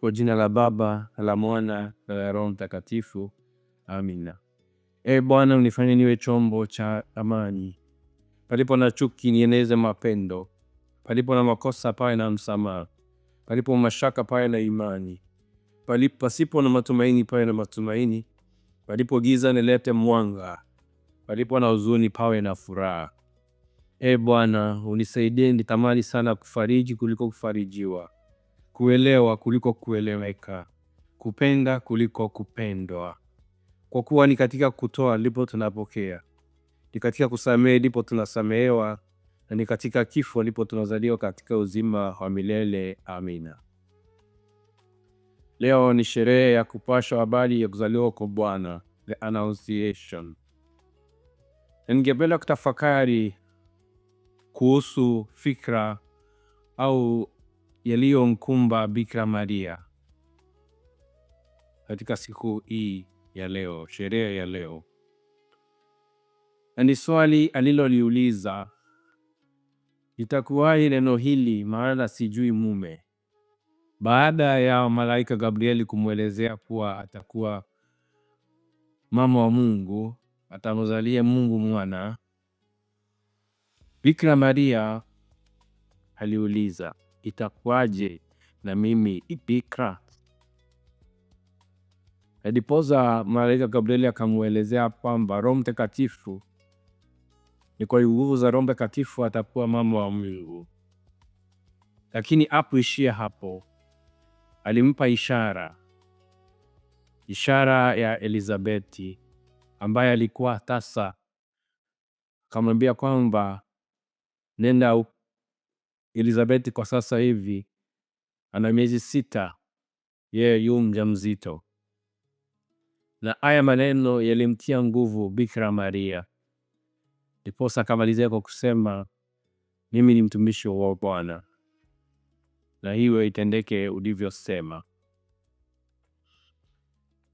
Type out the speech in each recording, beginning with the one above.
Kwa jina la Baba, la Mwana, na la Roho Mtakatifu. Amina. Bwana, unifanye niwe chombo cha amani. Palipo na chuki nieneze mapendo. Palipo na makosa pawe na msamaha. Palipo mashaka pawe na imani. Pasipo na matumaini pawe na matumaini. Palipo giza nilete mwanga. Palipo na huzuni pawe na furaha. Bwana, unisaidie nitamani sana kufariji kuliko kufarijiwa. Kuelewa kuliko kueleweka. Kupenda kuliko kupendwa. Kwa kuwa ni katika kutoa ndipo tunapokea. Ni katika kusamehe ndipo tunasamehewa, na ni katika kifo ndipo tunazaliwa katika uzima wa milele. Amina. Leo ni sherehe ya kupashwa habari ya kuzaliwa kwa Bwana, the Annunciation. Ningependa kutafakari kuhusu fikra au yaliyomkumba Bikira Maria katika siku hii ya leo, sherehe ya leo. Na ni swali aliloliuliza, itakuwaje neno hili maana sijui mume? Baada ya malaika Gabrieli kumwelezea kuwa atakuwa mama wa Mungu, atamzalia Mungu mwana, Bikira Maria aliuliza, itakuwaje na mimi bikira? Ndiposa malaika Gabrieli akamwelezea kwamba Roho Mtakatifu, ni kwa nguvu za Roho Mtakatifu atakuwa mama wa Mungu. Lakini hakuishia hapo. Alimpa ishara ya Elizabeti ambaye alikuwa tasa. Akamwambia kwamba nenda, Elizabeti kwa sasa hivi ana miezi 6, yeye yu mjamzito. Na haya maneno yalimtia nguvu Bikira Maria. Ndiposa akamalizia kwa kusema, mimi ni mtumishi wa Bwana, na hiyo itendeke ulivyosema.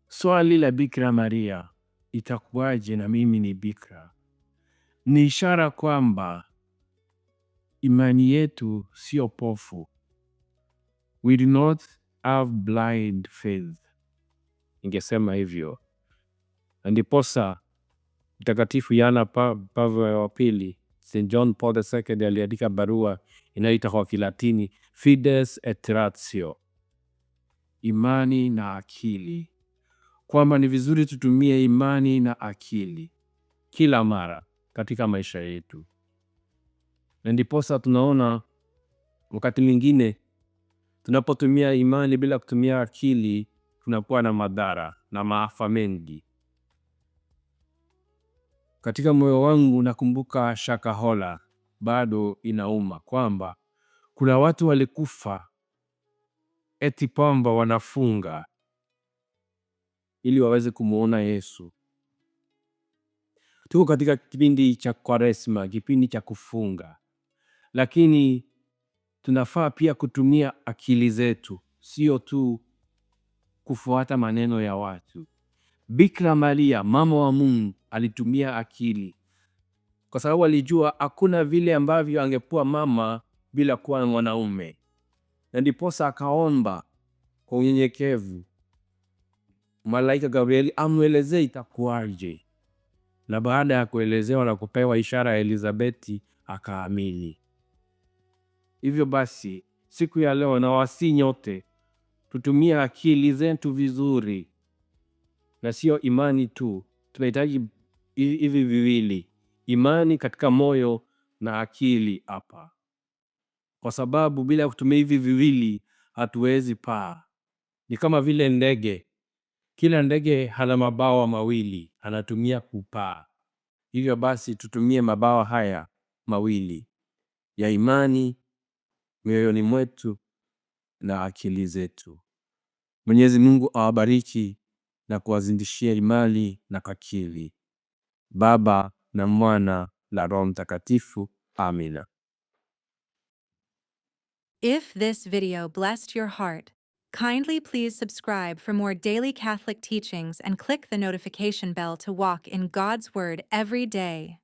Swali la Bikira Maria, itakuwaje na mimi ni bikira, ni ishara kwamba imani yetu sio pofu. We do not have blind faith. Ningesema hivyo. Ndiposa Mtakatifu Yohana Paulo wa pili, St. John Paul II, aliandika barua inayoitwa kwa Kilatini Fides et Ratio, imani na akili, kwamba ni vizuri tutumie imani na akili kila mara katika maisha yetu. Na ndiposa tunaona wakati mwingine tunapotumia imani bila kutumia akili tunakuwa na madhara na maafa mengi. Katika moyo wangu nakumbuka Shakahola, bado inauma kwamba kuna watu walikufa eti kwamba wanafunga ili waweze kumuona Yesu. Tuko katika kipindi cha Kwaresma, kipindi cha kufunga. Lakini tunafaa pia kutumia akili zetu, sio tu kufuata maneno ya watu. Bikira Maria, mama wa Mungu, alitumia akili, kwa sababu alijua hakuna vile ambavyo angekuwa mama bila kuwa mwanaume. Na ndiposa akaomba kwa unyenyekevu malaika Gabrieli amwelezee itakuwaje. Na baada ya kuelezewa na kupewa ishara ya Elizabeti, akaamini. Hivyo basi, siku ya leo na wasi nyote tutumie akili zetu vizuri, na sio imani tu. Tunahitaji hivi viwili, imani katika moyo na akili hapa, kwa sababu bila kutumia hivi viwili hatuwezi paa. Ni kama vile ndege. Kila ndege hana mabawa mawili, anatumia kupaa. Hivyo basi tutumie mabawa haya mawili ya imani mioyoni mwetu na akili zetu. Mwenyezi Mungu awabariki na kuwazidishia imani na akili. Baba na Mwana na Roho Mtakatifu. Amina. If this video blessed your heart, kindly please subscribe for more daily Catholic teachings and click the notification bell to walk in God's Word every day.